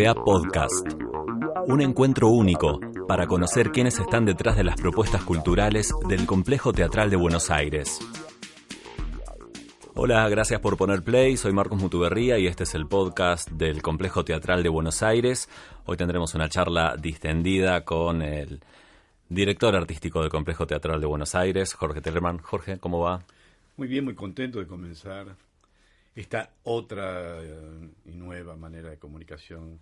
CTVA Podcast. Un encuentro único para conocer quiénes están detrás de las propuestas culturales del Complejo Teatral de Buenos Aires. Hola, gracias por poner play. Soy Marcos Mutuberría y este es el podcast del Complejo Teatral de Buenos Aires. Hoy tendremos una charla distendida con el director artístico del Complejo Teatral de Buenos Aires, Jorge Tellerman. Jorge, ¿cómo va? Muy bien, muy contento de comenzar esta otra y nueva manera de comunicación.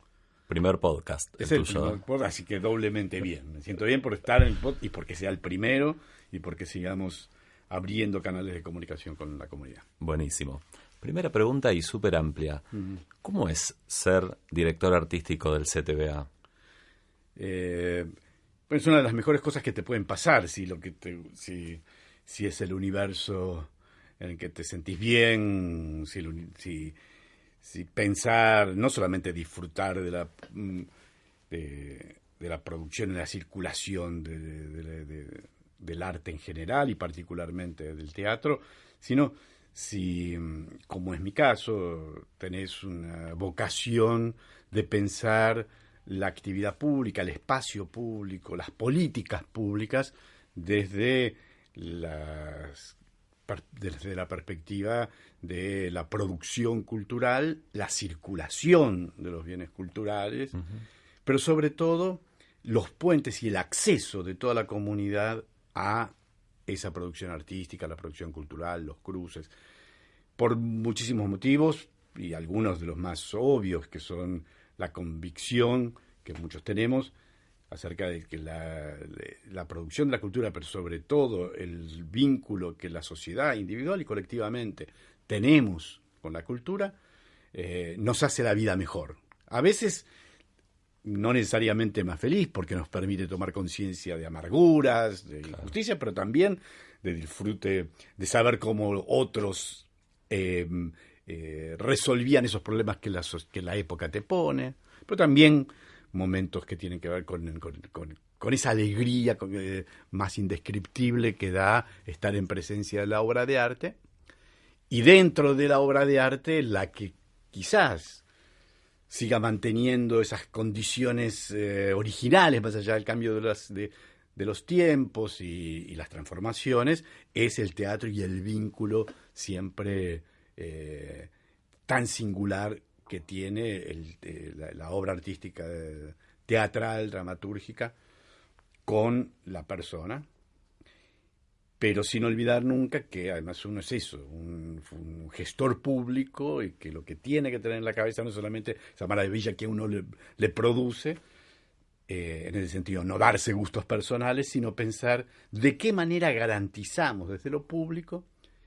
Primer podcast. Es el primer podcast, así que doblemente bien. Me siento bien por estar en el podcast y porque sea el primero y porque sigamos abriendo canales de comunicación con la comunidad. Buenísimo. Primera pregunta y súper amplia. ¿Cómo es ser director artístico del CTVA? Pues es una de las mejores cosas que te pueden pasar si es el universo en el que te sentís bien, si pensar, no solamente disfrutar de la producción y la circulación del arte en general y particularmente del teatro, sino si, como es mi caso, tenés una vocación de pensar la actividad pública, el espacio público, las políticas públicas desde la perspectiva de la producción cultural, la circulación de los bienes culturales, pero sobre todo los puentes y el acceso de toda la comunidad a esa producción artística, la producción cultural, los cruces, por muchísimos motivos, y algunos de los más obvios, que son la convicción que muchos tenemos acerca de que la producción de la cultura, pero sobre todo el vínculo que la sociedad individual y colectivamente tenemos con la cultura, nos hace la vida mejor. A veces no necesariamente más feliz, porque nos permite tomar conciencia de amarguras, de injusticia, pero también de disfrute, de saber cómo otros resolvían esos problemas que la época te pone, pero también momentos que tienen que ver con esa alegría más indescriptible que da estar en presencia de la obra de arte, y dentro de la obra de arte la que quizás siga manteniendo esas condiciones originales, más allá del cambio de los tiempos y las transformaciones, es el teatro y el vínculo siempre tan singular que tiene la obra artística teatral, dramatúrgica, con la persona, pero sin olvidar nunca que además uno es eso, un gestor público, y que lo que tiene que tener en la cabeza no es solamente esa maravilla que uno le produce, en ese sentido, no darse gustos personales, sino pensar de qué manera garantizamos desde lo público,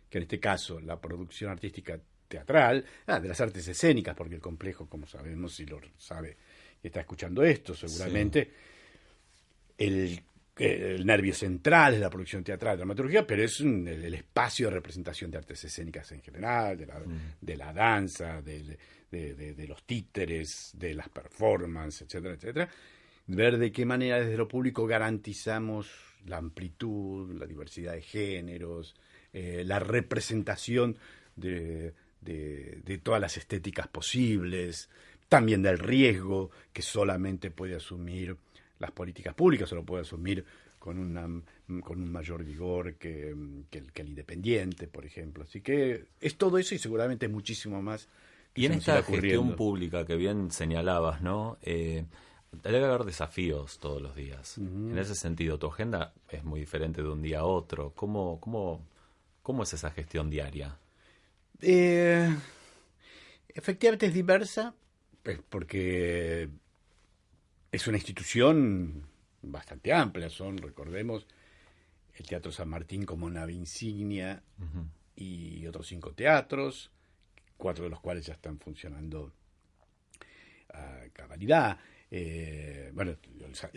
que en este caso la producción artística teatral, de las artes escénicas, porque el complejo, como sabemos, si lo sabe y está escuchando esto, seguramente el nervio central es la producción teatral, dramaturgia, pero es el espacio de representación de artes escénicas en general, de la danza, de los títeres, de las performances, etcétera, etcétera. Ver de qué manera desde lo público garantizamos la amplitud, la diversidad de géneros, la representación de todas las estéticas posibles, también del riesgo que solamente puede asumir las políticas públicas, o lo puede asumir con un mayor vigor que el independiente, por ejemplo. Así que es todo eso y seguramente muchísimo más. Y en esta gestión pública que bien señalabas, ¿no? Debe haber desafíos todos los días. En ese sentido, tu agenda es muy diferente de un día a otro. ¿Cómo es esa gestión diaria? Efectivamente es diversa, porque es una institución bastante amplia. Recordemos, el Teatro San Martín como nave insignia y otros 5 teatros, 4 de los cuales ya están funcionando a cabalidad. El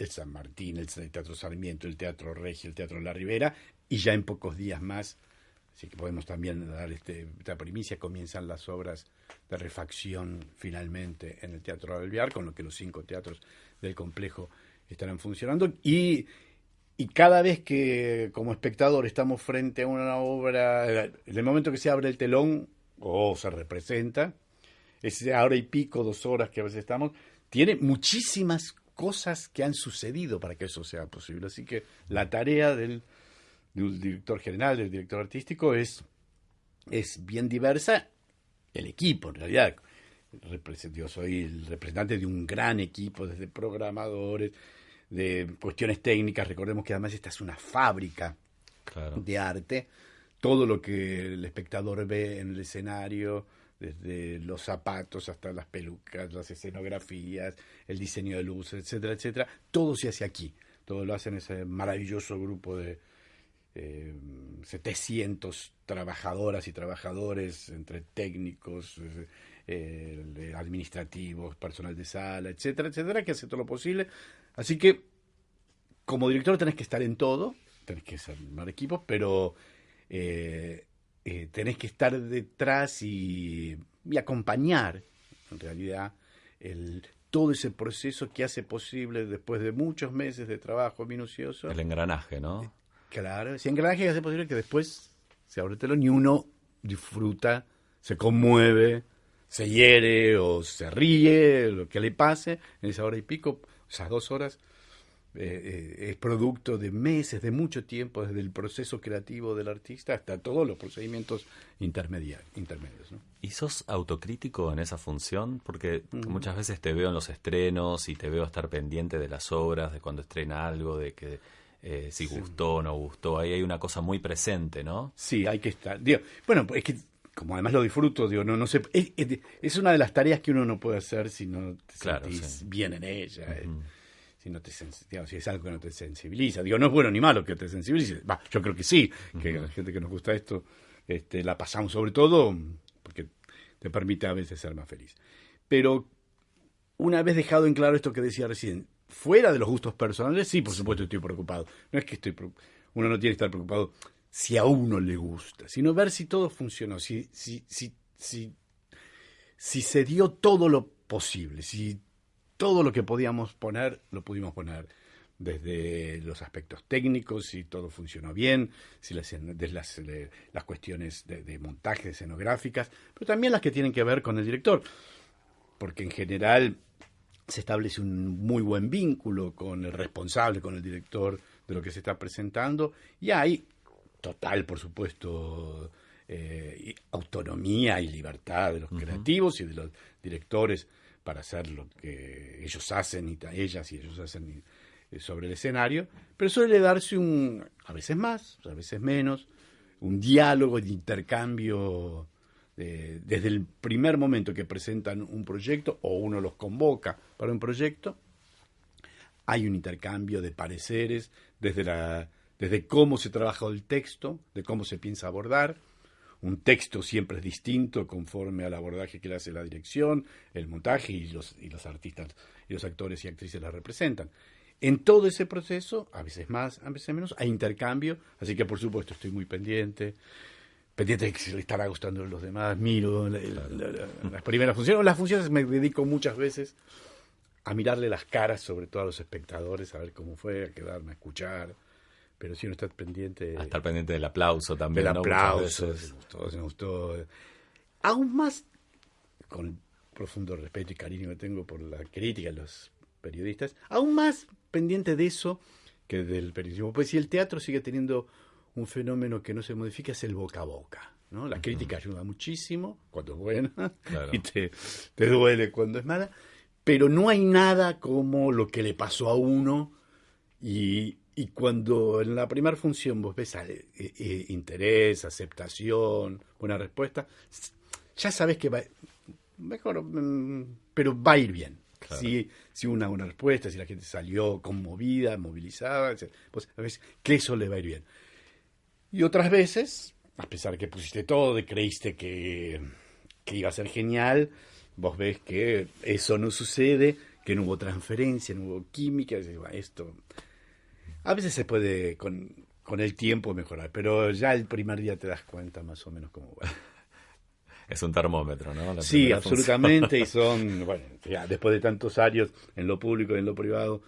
San Martín, el Teatro Sarmiento, el Teatro Regio, el Teatro La Ribera, y ya en pocos días más, así que podemos también dar esta primicia, comienzan las obras de refacción finalmente en el Teatro Alvear, con lo que los 5 teatros del complejo estarán funcionando, y cada vez que como espectador estamos frente a una obra, en el momento que se abre el telón o se representa, esa hora y pico, 2 horas que a veces estamos, tiene muchísimas cosas que han sucedido para que eso sea posible. Así que la tarea del director general, del director artístico, es bien diversa. El equipo, en realidad, yo soy el representante de un gran equipo, desde programadores, de cuestiones técnicas. Recordemos que además esta es una fábrica de arte. Todo lo que el espectador ve en el escenario, desde los zapatos hasta las pelucas, las escenografías, el diseño de luces, etcétera, etcétera, todo se hace aquí. Todo lo hacen ese maravilloso grupo de 700 trabajadoras y trabajadores, entre técnicos, administrativos, personal de sala, etcétera, etcétera, que hace todo lo posible. Así que, como director tenés que estar en todo, tenés que armar equipos, pero tenés que estar detrás y acompañar, en realidad, todo ese proceso que hace posible, después de muchos meses de trabajo minucioso. El engranaje, ¿no? Claro, ese engranaje que hace posible que después se abre el telón y uno disfruta, se conmueve, se hiere o se ríe, lo que le pase en esa hora y pico, esas 2 horas. Es producto de meses, de mucho tiempo, desde el proceso creativo del artista hasta todos los procedimientos intermedios, ¿no? ¿Y sos autocrítico en esa función? Porque muchas veces te veo en los estrenos y te veo estar pendiente de las obras, de cuando estrena algo, de que si gustó o no gustó. Ahí hay una cosa muy presente, ¿no? Sí, hay que estar. Bueno, es que como además lo disfruto, no sé, es una de las tareas que uno no puede hacer si no te sentís bien en ella. Si no te si es algo que no te sensibiliza. No es bueno ni malo que te sensibilice. Yo creo que sí, que la gente que nos gusta esto la pasamos, sobre todo porque te permite a veces ser más feliz. Pero una vez dejado en claro esto que decía recién, fuera de los gustos personales, sí, por supuesto estoy preocupado. No es que uno no tiene que estar preocupado si a uno le gusta, sino ver si todo funcionó, si se dio todo lo posible, si todo lo que podíamos poner, lo pudimos poner, desde los aspectos técnicos, si todo funcionó bien, si desde las cuestiones de montaje, escenográficas, pero también las que tienen que ver con el director, porque en general se establece un muy buen vínculo con el responsable, con el director de lo que se está presentando, y hay total, por supuesto, autonomía y libertad de los creativos y de los directores para hacer lo que ellos hacen y ellas y ellos hacen sobre el escenario, pero suele darse a veces más, a veces menos, un diálogo de intercambio desde el primer momento que presentan un proyecto o uno los convoca para un proyecto. Hay un intercambio de pareceres desde cómo se trabaja el texto, de cómo se piensa abordar. Un texto siempre es distinto conforme al abordaje que le hace la dirección, el montaje y los artistas y los actores y actrices la representan. En todo ese proceso, a veces más, a veces menos, hay intercambio, así que por supuesto estoy muy pendiente de que se le estará gustando a los demás, miro las primeras funciones. Las funciones me dedico muchas veces a mirarle las caras, sobre todo a los espectadores, a ver cómo fue, a quedarme a escuchar. Pero si uno está pendiente... A estar pendiente del aplauso también. Del aplauso, se me gustó. Aún más, con el profundo respeto y cariño que tengo por la crítica de los periodistas, aún más pendiente de eso que del periodismo. Pues si el teatro sigue teniendo un fenómeno que no se modifica, es el boca a boca, ¿no? La crítica ayuda muchísimo cuando es buena, claro, y te duele cuando es mala, pero no hay nada como lo que le pasó a uno y cuando en la primera función vos ves interés, aceptación, buena respuesta, ya sabes que va mejor, pero va a ir bien. Claro. Si una buena respuesta, si la gente salió conmovida, movilizada, pues a veces que eso le va a ir bien. Y otras veces, a pesar de que pusiste todo, de creíste que iba a ser genial, vos ves que eso no sucede, que no hubo transferencia, no hubo química, esto... A veces se puede con el tiempo mejorar, pero ya el primer día te das cuenta más o menos cómo va. Es un termómetro, ¿no? Sí, absolutamente, y son, bueno, ya después de tantos años en lo público y en lo privado,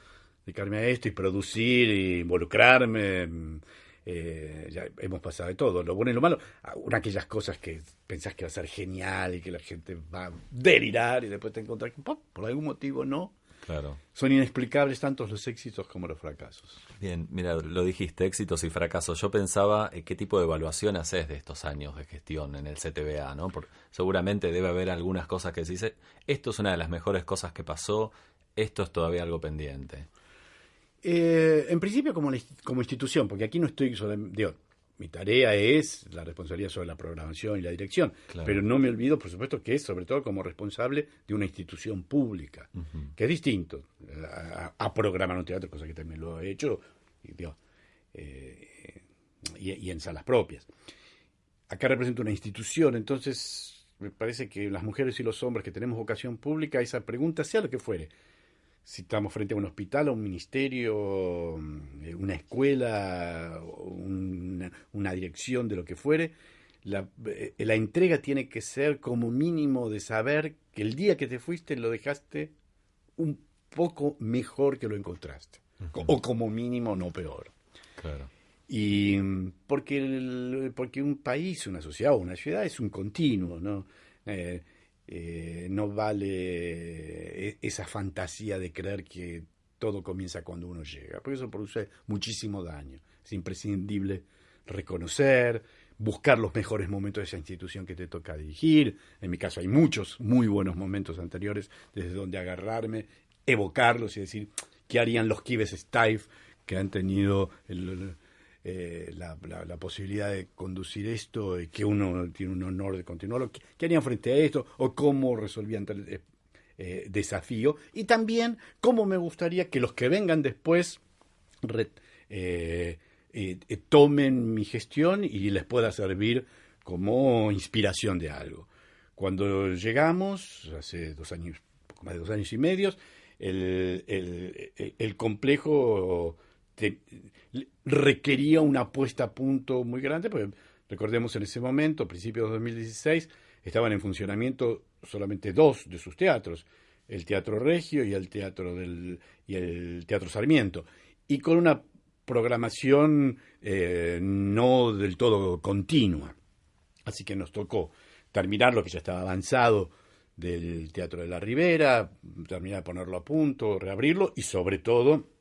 dedicarme a esto y producir y involucrarme, ya hemos pasado de todo, lo bueno y lo malo. Una de aquellas cosas que pensás que va a ser genial y que la gente va a delirar y después te encontrás que por algún motivo no. Claro. Son inexplicables tanto los éxitos como los fracasos. Bien, mira, lo dijiste, éxitos y fracasos. Yo pensaba qué tipo de evaluación haces de estos años de gestión en el CTBA, ¿no? Porque seguramente debe haber algunas cosas que se dice, esto es una de las mejores cosas que pasó, esto es todavía algo pendiente. En principio como institución, porque aquí no estoy digo, mi tarea es la responsabilidad sobre la programación y la dirección, Claro. pero no me olvido, por supuesto, que es sobre todo como responsable de una institución pública, que es distinto a programar un teatro, cosa que también lo he hecho, y en salas propias. Acá represento una institución, entonces me parece que las mujeres y los hombres que tenemos vocación pública, esa pregunta, sea lo que fuere, si estamos frente a un hospital, a un ministerio, una escuela, una dirección de lo que fuere, la entrega tiene que ser como mínimo de saber que el día que te fuiste lo dejaste un poco mejor que lo encontraste. Uh-huh. O como mínimo no peor. Claro. Y porque un país, una sociedad o una ciudad es un continuo, ¿no? No vale esa fantasía de creer que todo comienza cuando uno llega, porque eso produce muchísimo daño. Es imprescindible reconocer, buscar los mejores momentos de esa institución que te toca dirigir. En mi caso hay muchos muy buenos momentos anteriores desde donde agarrarme, evocarlos y decir qué harían los Kibes Steiff que han tenido la posibilidad de conducir esto y que uno tiene un honor de continuarlo, qué harían frente a esto o cómo resolvían tal desafío, y también cómo me gustaría que los que vengan después tomen mi gestión y les pueda servir como inspiración de algo. Cuando llegamos, hace 2 años, poco más de 2 años y medio, el complejo requería una puesta a punto muy grande, porque recordemos en ese momento, principios de 2016, estaban en funcionamiento solamente 2 de sus teatros, el Teatro Regio y el Teatro Sarmiento, y con una programación no del todo continua. Así que nos tocó terminar lo que ya estaba avanzado del Teatro de la Ribera, terminar de ponerlo a punto, reabrirlo, y sobre todo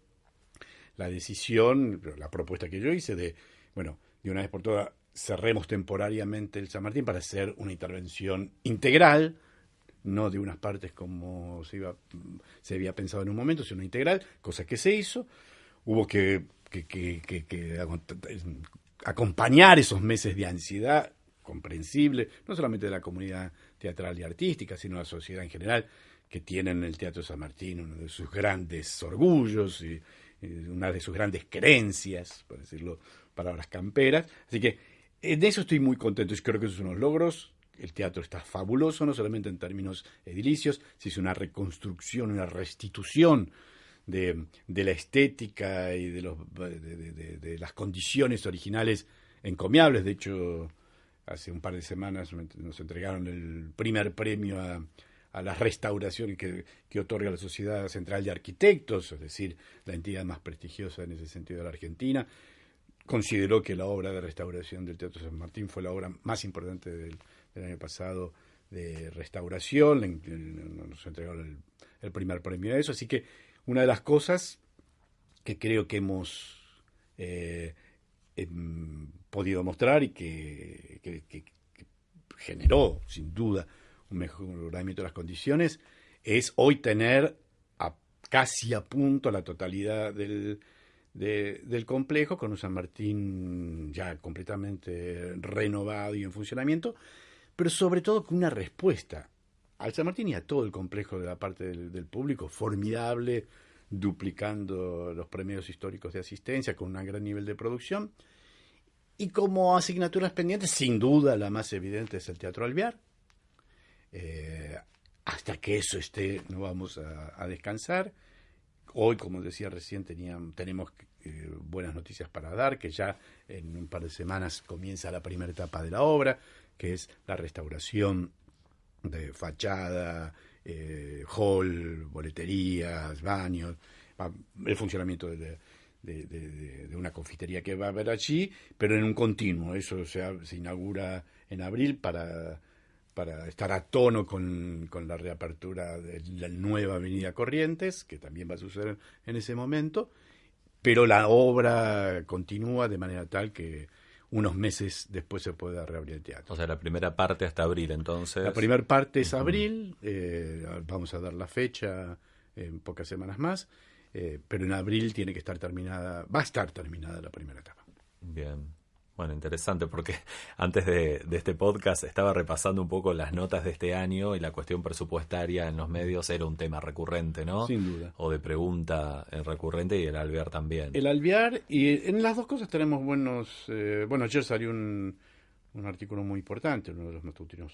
la decisión, la propuesta que yo hice de una vez por todas cerremos temporariamente el San Martín para hacer una intervención integral, no de unas partes como se había pensado en un momento, sino integral, cosa que se hizo. Hubo que acompañar esos meses de ansiedad comprensible, no solamente de la comunidad teatral y artística, sino de la sociedad en general, que tienen el Teatro San Martín uno de sus grandes orgullos y una de sus grandes creencias, por decirlo palabras camperas. Así que de eso estoy muy contento y creo que esos son los logros. El teatro está fabuloso, no solamente en términos edilicios, se hizo una reconstrucción, una restitución de la estética y de las condiciones originales encomiables. De hecho, hace un par de semanas nos entregaron el primer premio a la restauración que otorga la Sociedad Central de Arquitectos, es decir, la entidad más prestigiosa en ese sentido de la Argentina. Consideró que la obra de restauración del Teatro San Martín fue la obra más importante del año pasado de restauración. Nos entregaron el primer premio a eso. Así que una de las cosas que creo que hemos podido mostrar y que generó, sin duda, un mejoramiento de las condiciones, es hoy tener casi a punto la totalidad del complejo, con un San Martín ya completamente renovado y en funcionamiento, pero sobre todo con una respuesta al San Martín y a todo el complejo de la parte del público formidable, duplicando los premios históricos de asistencia con un gran nivel de producción. Y como asignaturas pendientes, sin duda la más evidente es el Teatro Alvear. Hasta que eso esté, no vamos a descansar. Hoy, como decía recién, tenemos buenas noticias para dar, que ya en un par de semanas comienza la primera etapa de la obra, que es la restauración de fachada, hall, boleterías, baños, el funcionamiento de una confitería que va a haber allí, pero en un continuo. Eso se inaugura en abril para estar a tono con la reapertura de la nueva Avenida Corrientes, que también va a suceder en ese momento, pero la obra continúa de manera tal que unos meses después se pueda reabrir el teatro. O sea, la primera parte hasta abril, entonces. La primera parte es abril, vamos a dar la fecha en pocas semanas más, pero en abril tiene que estar terminada, va a estar terminada la primera etapa. Bien. Bueno, interesante, porque antes de este podcast estaba repasando un poco las notas de este año y la cuestión presupuestaria en los medios era un tema recurrente, ¿no? Sin duda. O de pregunta recurrente, y el Alvear también. El Alvear, y en las dos cosas tenemos buenos... bueno, ayer salió un artículo muy importante, uno de los matutinos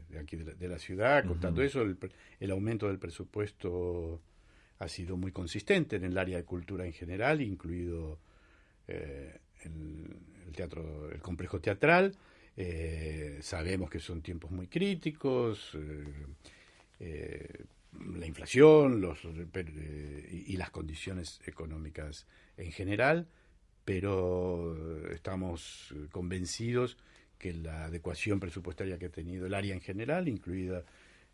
de aquí de la ciudad, contando eso. El aumento del presupuesto ha sido muy consistente en el área de cultura en general, incluido el teatro, el complejo teatral. Sabemos que son tiempos muy críticos, la inflación y las condiciones económicas en general, pero estamos convencidos que la adecuación presupuestaria que ha tenido el área en general, incluida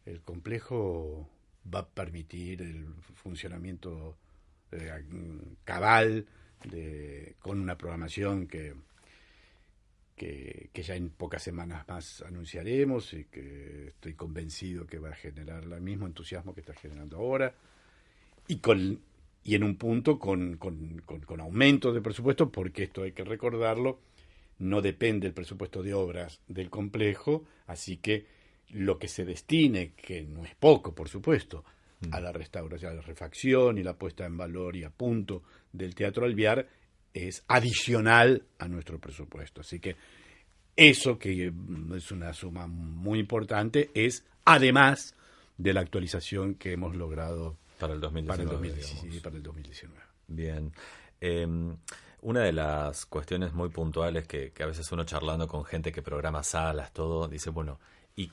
el complejo, va a permitir el funcionamiento cabal con una programación que ya en pocas semanas más anunciaremos, y que estoy convencido que va a generar el mismo entusiasmo que está generando ahora, y en un punto con aumento de presupuesto, porque esto hay que recordarlo, no depende el presupuesto de obras del complejo, así que lo que se destine, que no es poco, por supuesto, a la restauración, a la refacción y la puesta en valor y a punto del Teatro Alvear, es adicional a nuestro presupuesto. Así que eso, que es una suma muy importante, es además de la actualización que hemos logrado para el 2019. Para el 2019. Bien. Una de las cuestiones muy puntuales que a veces uno charlando con gente que programa salas, todo, dice, bueno, ¿y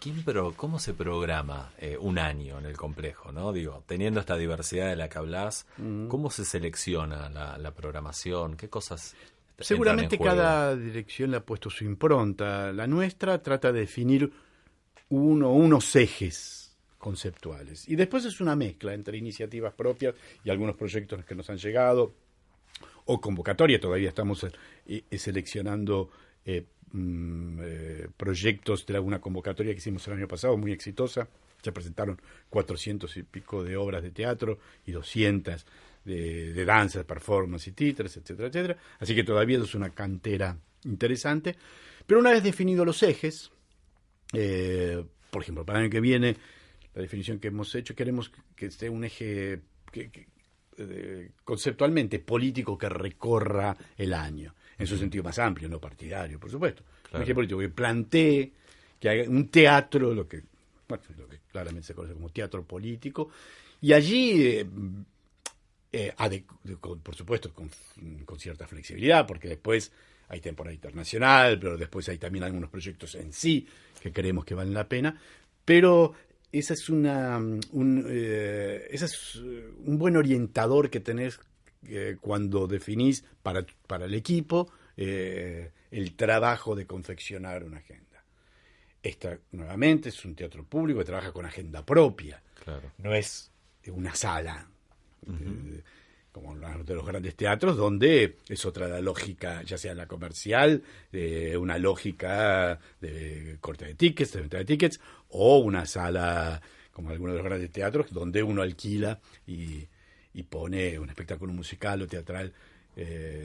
cómo se programa un año en el complejo, ¿no? Digo, teniendo esta diversidad de la que hablás, ¿cómo se selecciona la programación? ¿Qué cosas seguramente entran en juego? Cada dirección le ha puesto su impronta. La nuestra trata de definir unos ejes conceptuales. Y después es una mezcla entre iniciativas propias y algunos proyectos que nos han llegado, o convocatoria. Todavía estamos seleccionando proyectos de alguna convocatoria que hicimos el año pasado, muy exitosa. Se presentaron 400 y pico de obras de teatro y 200 de danza, performance y títeres, etcétera, etcétera. Así que todavía es una cantera interesante. Pero una vez definidos los ejes, por ejemplo, para el año que viene, la definición que hemos hecho, queremos que sea un eje conceptualmente político que recorra el año, en su sentido más amplio, no partidario, por supuesto. Claro. Un eje político que plantee que haga un teatro, lo que claramente se conoce como teatro político, y allí, por supuesto, con cierta flexibilidad, porque después hay temporada internacional, pero después hay también algunos proyectos en sí que creemos que valen la pena, pero esa es un buen orientador que tenés cuando definís para el equipo el trabajo de confeccionar una agenda. Esta, nuevamente, es un teatro público que trabaja con agenda propia. Claro. No es una sala, como uno de los grandes teatros, donde es otra la lógica, ya sea la comercial, una lógica de corte de tickets, de venta de tickets, o una sala, como algunos de los grandes teatros, donde uno alquila y pone un espectáculo musical o teatral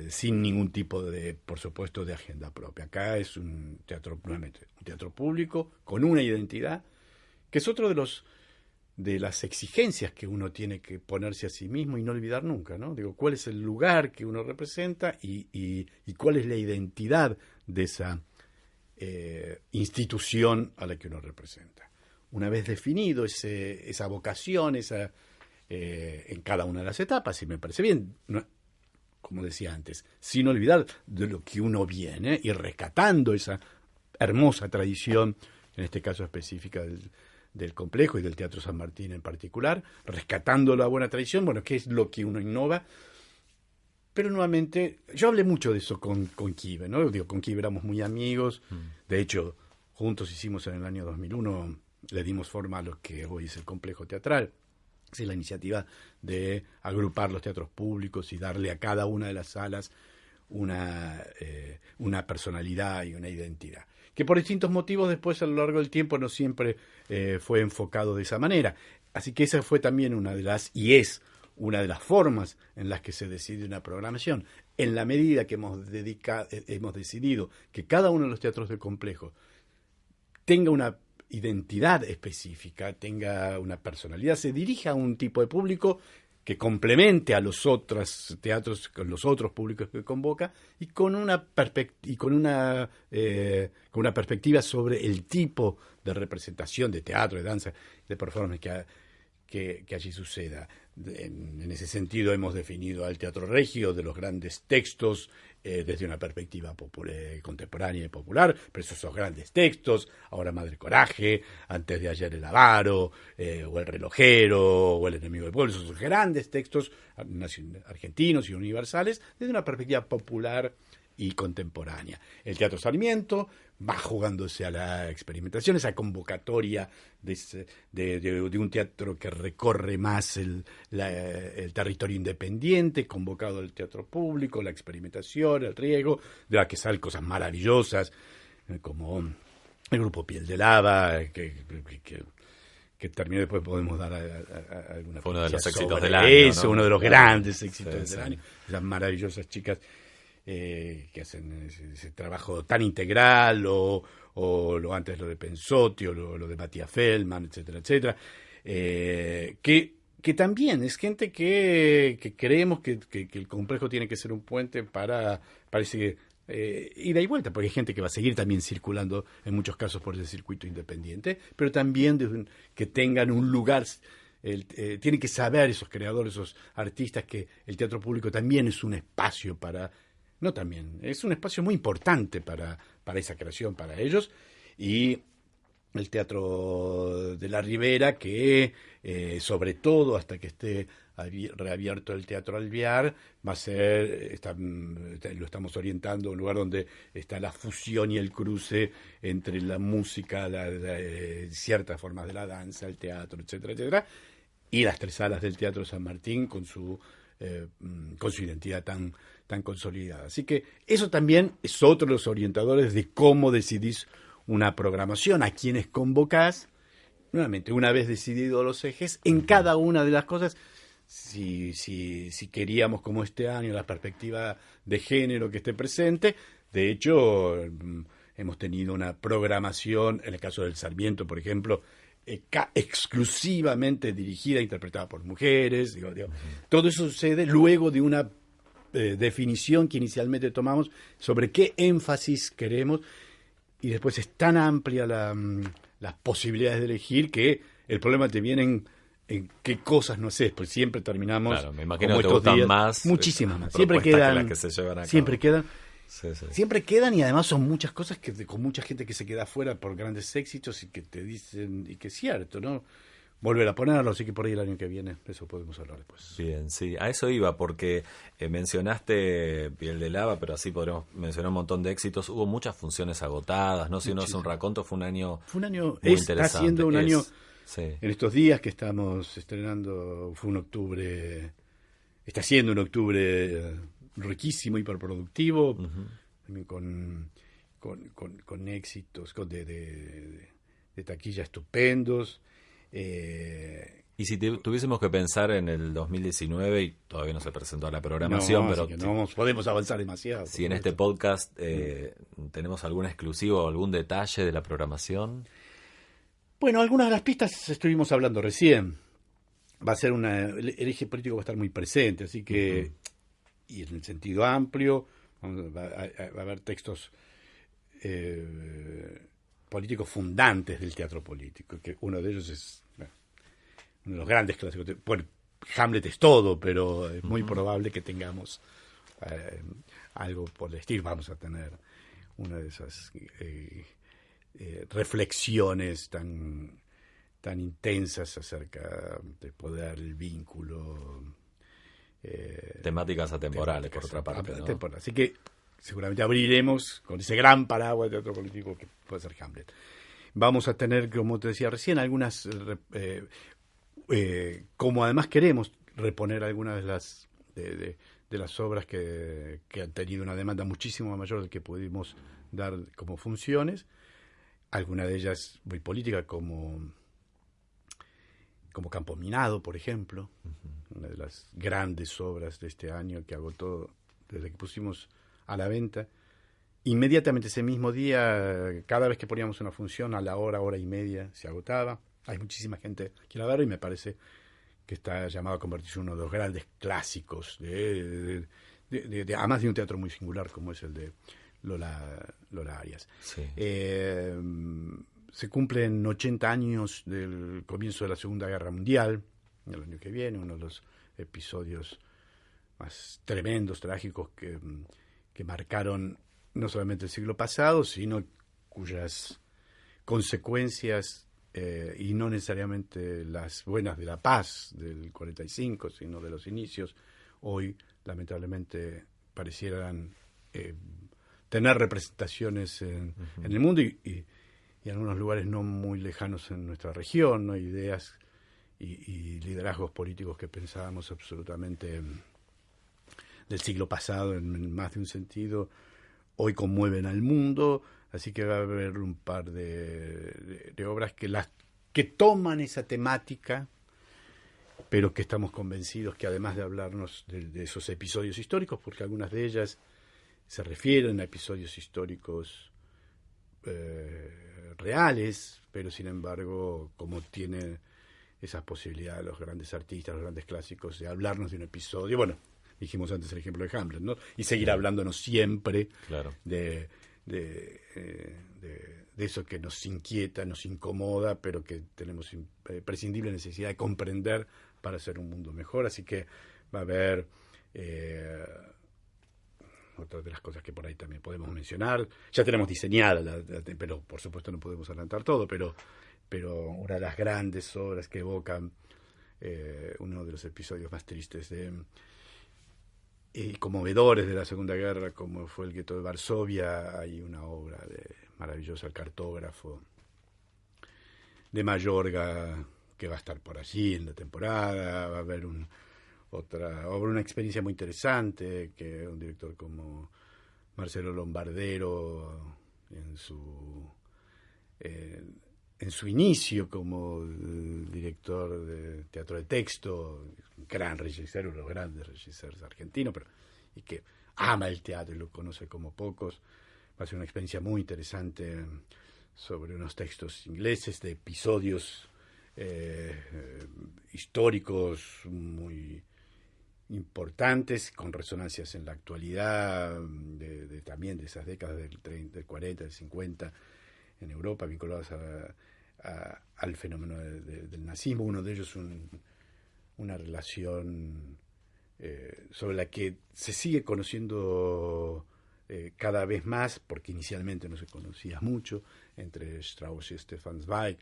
sin ningún tipo de, por supuesto, de agenda propia. Acá es un teatro, nuevamente, un teatro público con una identidad, que es otro de las exigencias que uno tiene que ponerse a sí mismo y no olvidar nunca, ¿no? Digo, ¿cuál es el lugar que uno representa y cuál es la identidad de esa institución a la que uno representa? Una vez definido esa vocación, en cada una de las etapas, y me parece bien, no, como decía antes, sin olvidar de lo que uno viene y rescatando esa hermosa tradición, en este caso específica del Complejo y del Teatro San Martín en particular, rescatando la buena tradición. Bueno, ¿qué es lo que uno innova? Pero nuevamente, yo hablé mucho de eso con Kibe, ¿no? Digo, con Kibe éramos muy amigos. De hecho, juntos hicimos en el año 2001, le dimos forma a lo que hoy es el Complejo Teatral. Es la iniciativa de agrupar los teatros públicos y darle a cada una de las salas una personalidad y una identidad. Que por distintos motivos después a lo largo del tiempo no siempre fue enfocado de esa manera. Así que esa fue también una de las, y es una de las formas en las que se decide una programación. En la medida que hemos decidido que cada uno de los teatros del complejo tenga una identidad específica, tenga una personalidad, se dirija a un tipo de público que complemente a los otros teatros, con los otros públicos que convoca, y con una perspectiva sobre el tipo de representación de teatro, de danza, de performance que allí suceda. En ese sentido hemos definido al teatro regio de los grandes textos desde una perspectiva contemporánea y popular, pero esos grandes textos, ahora Madre Coraje, antes de ayer El Avaro, o El Relojero, o El Enemigo del Pueblo, esos grandes textos argentinos y universales desde una perspectiva popular y contemporánea. El Teatro Sarmiento va jugándose a la experimentación, esa convocatoria de un teatro que recorre más el territorio independiente, convocado al teatro público, la experimentación, el riesgo, de la que salen cosas maravillosas, como el grupo Piel de Lava, que terminó, después podemos dar alguna. Fue uno de los éxitos del año. Eso, ¿no? uno de los grandes éxitos del año. Esas maravillosas chicas que hacen ese trabajo tan integral, o antes lo de Pensotti, o lo de Matías Feldman, etcétera, etcétera, que también es gente que creemos que el complejo tiene que ser un puente para ese ida y vuelta, porque hay gente que va a seguir también circulando en muchos casos por ese circuito independiente, pero también que tengan un lugar. Tienen que saber esos creadores, esos artistas, que el teatro público también es un espacio es un espacio muy importante para esa creación, para ellos. Y el Teatro de la Ribera, que sobre todo hasta que esté reabierto el Teatro Alvear, va a ser, lo estamos orientando a un lugar donde está la fusión y el cruce entre la música, ciertas formas de la danza, el teatro, etcétera, etcétera, y las 3 salas del Teatro San Martín con su identidad tan consolidada. Así que eso también es otro de los orientadores de cómo decidís una programación, a quienes convocás. Nuevamente, una vez decididos los ejes, en cada una de las cosas, si queríamos, como este año, la perspectiva de género que esté presente. De hecho, hemos tenido una programación, en el caso del Sarmiento, por ejemplo, exclusivamente dirigida e interpretada por mujeres. Todo eso sucede luego de una definición que inicialmente tomamos sobre qué énfasis queremos, y después es tan amplia las posibilidades de elegir que el problema te viene en qué cosas no sé, pues siempre terminamos. Claro, me imagino que te gustan días, más. Muchísimas más. Siempre quedan. Que se llevan a cabo. Siempre quedan. Sí. Siempre quedan, y además son muchas cosas con mucha gente que se queda afuera por grandes éxitos y que te dicen, y que es cierto, ¿no? Volver a ponerlo, así que por ahí el año que viene, eso podemos hablar después. Bien, sí, a eso iba, porque mencionaste Piel de Lava, pero así podremos mencionar un montón de éxitos. Hubo muchas funciones agotadas, ¿no? Si uno hace un raconto, fue un año muy está siendo un año, sí. En estos días que estamos estrenando, está siendo un octubre riquísimo, hiperproductivo, uh-huh. con éxitos de taquilla estupendos. Y si tuviésemos que pensar en el 2019, y todavía no se presentó la programación, pero no podemos avanzar demasiado. Si en este podcast tenemos algún exclusivo o algún detalle de la programación. Bueno, algunas de las pistas estuvimos hablando recién. Va a ser el eje político va a estar muy presente, así que, uh-huh. Y en el sentido amplio, va a haber textos políticos fundantes del teatro político, que uno de ellos es uno de los grandes clásicos. Bueno, Hamlet es todo, pero es muy probable que tengamos algo por el estilo. Vamos a tener una de esas reflexiones tan tan intensas acerca del poder, el vínculo. Temáticas atemporales, por otra parte, ¿no? Así que seguramente abriremos con ese gran paraguas de teatro político que puede ser Hamlet. Vamos a tener, como te decía recién, algunas, como además queremos reponer algunas de las obras que han tenido una demanda muchísimo mayor del que pudimos dar como funciones, algunas de ellas muy políticas, como Campo Minado, por ejemplo, una de las grandes obras de este año que agotó desde que pusimos a la venta. Inmediatamente ese mismo día, cada vez que poníamos una función, a la hora y media, se agotaba. Hay muchísima gente que quiere verlo y me parece que está llamado a convertirse en uno de los grandes clásicos, además de un teatro muy singular como es el de Lola Arias. Sí. Se cumplen 80 años del comienzo de la Segunda Guerra Mundial, el año que viene, uno de los episodios más tremendos, trágicos que marcaron no solamente el siglo pasado, sino cuyas consecuencias, y no necesariamente las buenas de la paz del 45, sino de los inicios, hoy lamentablemente parecieran tener representaciones en el mundo y en algunos lugares no muy lejanos en nuestra región, ¿no? Ideas y liderazgos políticos que pensábamos absolutamente del siglo pasado en más de un sentido, hoy conmueven al mundo, así que va a haber un par de obras que toman esa temática, pero que estamos convencidos que además de hablarnos de esos episodios históricos, porque algunas de ellas se refieren a episodios históricos reales, pero sin embargo, como tiene esas posibilidades los grandes artistas, los grandes clásicos, de hablarnos de un episodio, bueno, dijimos antes el ejemplo de Hamlet, ¿no? Y seguir hablándonos siempre de eso que nos inquieta, nos incomoda, pero que tenemos prescindible necesidad de comprender para hacer un mundo mejor. Así que va a haber otras de las cosas que por ahí también podemos mencionar. Ya tenemos diseñada, pero por supuesto no podemos adelantar todo, pero una de las grandes obras que evocan uno de los episodios más tristes y conmovedores de la Segunda Guerra, como fue el gueto de Varsovia. Hay una obra maravillosa, El cartógrafo, de Mayorga, que va a estar por allí en la temporada. Va a haber otra obra, una experiencia muy interesante, que un director como Marcelo Lombardero, en su inicio como director de teatro de texto, un gran regisseur, uno de los grandes regisseurs argentinos, y que ama el teatro y lo conoce como pocos. Va a ser una experiencia muy interesante sobre unos textos ingleses de episodios históricos muy importantes, con resonancias en la actualidad, también de esas décadas del 40, del 50, en Europa, vinculados al fenómeno del nazismo. Uno de ellos una relación sobre la que se sigue conociendo cada vez más, porque inicialmente no se conocía mucho, entre Strauss y Stefan Zweig,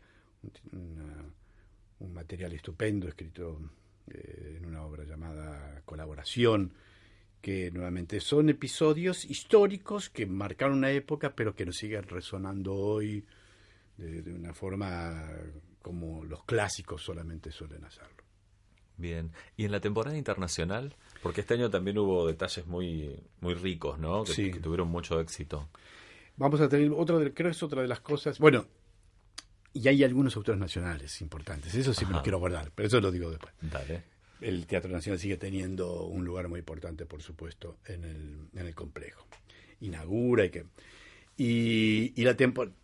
un material estupendo escrito en una obra llamada Colaboración, que nuevamente son episodios históricos que marcaron una época, pero que nos siguen resonando hoy de una forma como los clásicos solamente suelen hacerlo. Bien. Y en la temporada internacional, porque este año también hubo detalles muy, muy ricos, ¿no? Que tuvieron mucho éxito. Vamos a tener creo que es otra de las cosas. Bueno, y hay algunos autores nacionales importantes, eso sí me lo quiero guardar, pero eso lo digo después. Dale. El Teatro Nacional sigue teniendo un lugar muy importante, por supuesto, en el complejo. Inaugura y la temporada,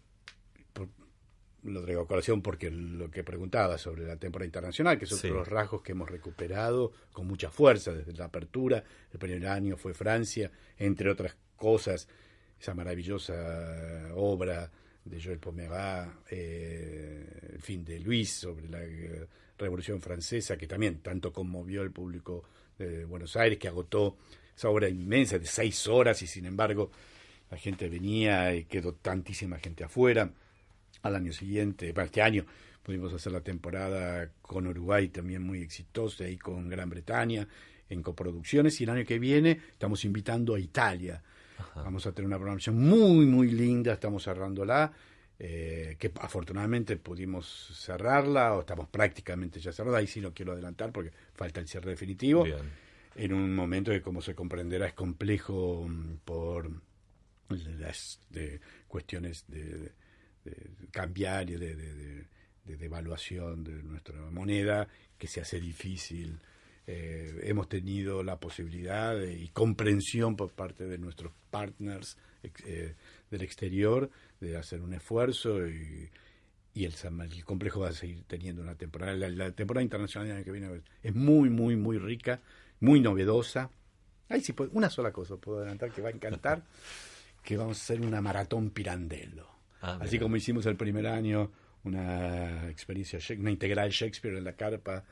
lo traigo a colación porque lo que preguntaba sobre la temporada internacional, que son otros los rasgos que hemos recuperado con mucha fuerza desde la apertura. El primer año fue Francia, entre otras cosas, esa maravillosa obra de Joël Pomerat, El fin de Luis, sobre la Revolución Francesa, que también tanto conmovió al público de Buenos Aires, que agotó esa obra inmensa de 6 horas, y sin embargo la gente venía y quedó tantísima gente afuera. Al año siguiente, para este año, pudimos hacer la temporada con Uruguay también muy exitosa y con Gran Bretaña en coproducciones, y el año que viene estamos invitando a Italia. Ajá. Vamos a tener una programación muy, muy linda, estamos cerrándola, que afortunadamente pudimos cerrarla, o estamos prácticamente ya cerrada, ahí sí no quiero adelantar porque falta el cierre definitivo, Bien. en un momento que, como se comprenderá, es complejo por las cuestiones de cambiar y de devaluación de nuestra moneda, que se hace difícil. Hemos tenido la posibilidad y comprensión por parte de nuestros partners del exterior de hacer un esfuerzo, y el complejo va a seguir teniendo una temporada. La temporada internacional del año que viene es muy, muy, muy rica, muy novedosa. Ahí sí, una sola cosa puedo adelantar que va a encantar, que vamos a hacer una maratón Pirandello. Así como hicimos el primer año una experiencia, una integral Shakespeare en la carpa,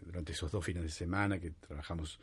durante esos 2 fines de semana que trabajamos